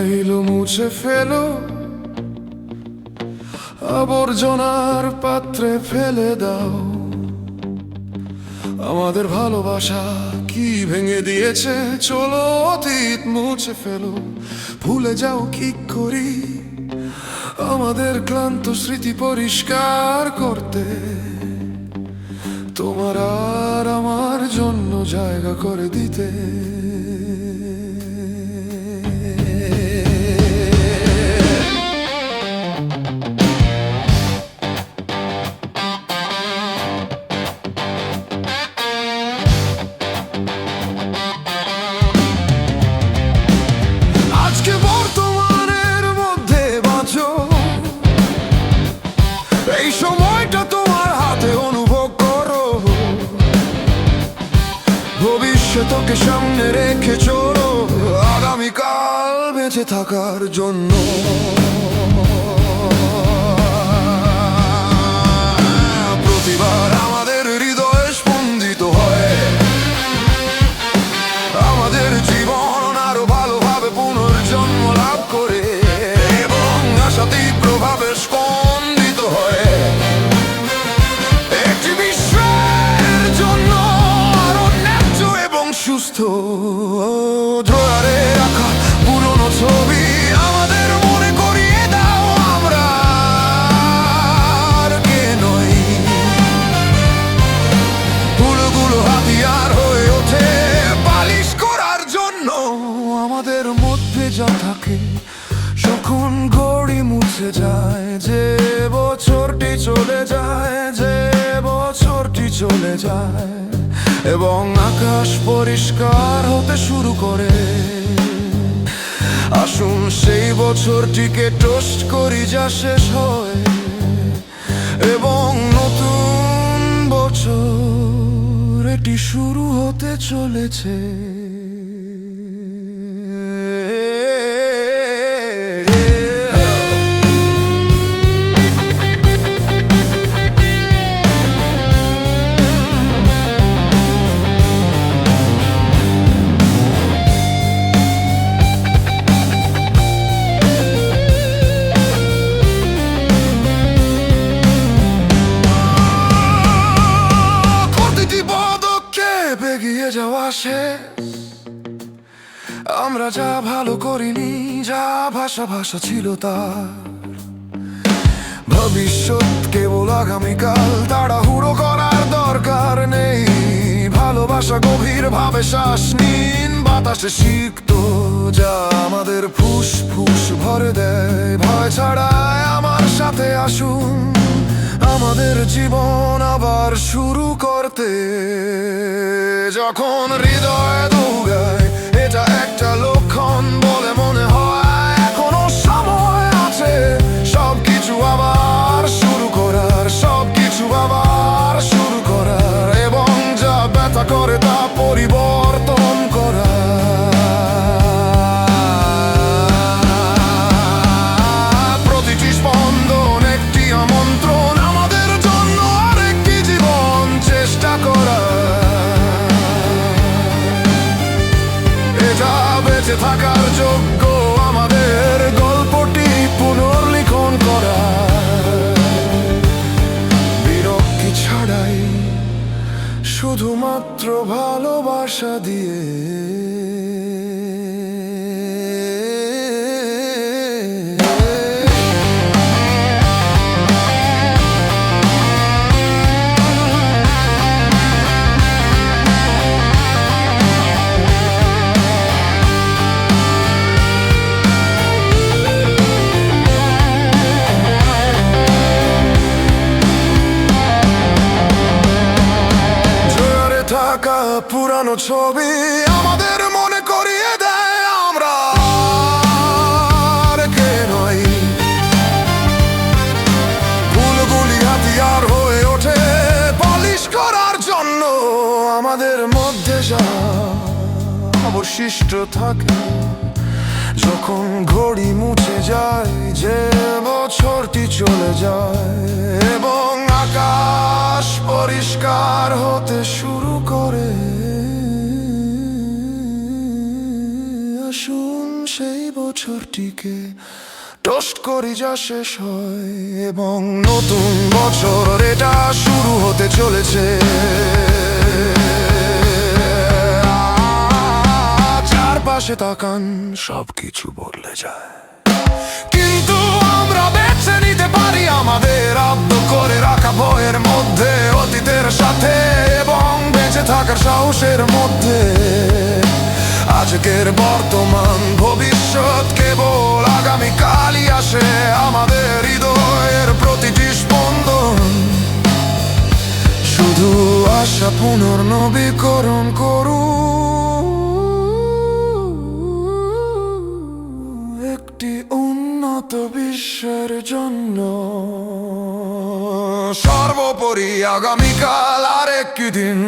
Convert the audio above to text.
চাইলো মুছে ফেলো, আবর্জনার পাত্রে ফেলে দাও। আমাদের ভালোবাসা কি ভেঙে দিয়েছে, চলো অতীত মুছে ফেলো। ভুলে যাও কি করি আমাদের ক্লান্ত স্মৃতি পরিষ্কার করতে। তোমার আর আমার জন্য জায়গা করে দিতে। আজকে বর্তমানের মধ্যে বাঁচো, এই সময়টা তোমার হাতে অনুভব করো। ভবিষ্যৎকে সামনে রেখে চলো, আগামীকাল বেঁচে থাকার জন্য। প্রতিবার আমাদের হৃদয়ে স্পন্দিত হয়, আমাদের জীবন আরো ভালোভাবে পুনর্জন্ম লাভ করে, এবং আশা তীব্রভাবে স্পন্দিত হয় একটি বিশ্বের জন্য আরো ন্যায্য এবং সুস্থ। ড্রয়ারে রাখা পুরনো ছবি আমাদের মনে করিয়ে দাও আমরা আর কে নই। ফুলগুলো হাতিয়ার হয়ে ওঠে পালিশ করার জন্য। আমাদের মধ্যে যা থাকে যখন ঘড়ি মুছে যায়, যে বছরটি চলে যায়, যে বছরটি চলে যায়, এবং আকাশ পরিষ্কার হতে শুরু করে। আসুন সেই বছরটিকে টোস্ট করি যা শেষ হয়, এবং নতুন বছর এটি শুরু হতে চলেছে। এগিয়ে যাওয়া শেষ, আমরা যা ভালো করিনি, যা ভাষা ভাষা ছিল তার। ভবিষ্যৎ কেবল আগামীকাল, তাড়াহুড়ো করার দরকার নেই। ভালোবাসা গভীর ভাবে শ্বাস নিন, বাতাসে সিক্ত যা আমাদের ফুসফুস ভরে দেয়। ভয় ছাড়াই আমার সাথে আসুন আমাদের জীবন আবার শুরু করতে। যখন হৃদয় দৌড়ায় এটা একটা লক্ষণ বলে মনে হয়, এখনো সময় আছে সবকিছু আবার শুরু করার, সবকিছু আবার শুরু করার, এবং যা ব্যথা করে তা পরিবর্তন করার। প্রতিটি স্পন্দন একটি আমন্ত্রণ আমাদের জন্য আরেকটি জীবন চেষ্টা করা। এটা বেঁচে থাকার যোগ্য আমাদের গল্পটি পুনর্লিখন করা, বিরক্তি ছাড়াই শুধুমাত্র ভালোবাসা দিয়ে। পুরানো ছবি আমাদের মনে করিয়ে দেয় আমরা আর কে নই। ফুলগুলি হাতিয়ার হয়ে ওঠে পালিশ করার জন্য। আমাদের মধ্যে যা অবশিষ্ট থাকে যখন ঘড়ি মুছে যায়, যে বছরটি চলে যায়, এবং আকাশ পরিষ্কার হতে শুরু করে। আসুন সেই বছরটি দিনটিকে টোস্ট করি যা শেষ হয়, এবং নতুন বছর এটা শুরু হতে চলেছে। চারপাশে তাকান, সবকিছু বদলে যায়, কিন্তু আমরা বেছে নিতে পারি আমাদের আবদ্ধ করে রাখা বইয়ের মধ্যে, অতীতের সাথে এবং বেঁচে থাকার সাহসের মধ্যে। আজকের বর্তমান ভবিষ্যৎ কেবল আগামীকালই আসে, আমাদের হৃদয়ের প্রতিটি স্পন্দন শুধু আশা পুনর্নবীকরণ করু একটি উন্নত বিশ্বের জন্য। সর্বোপরি আগামীকাল আরেকটি দিন।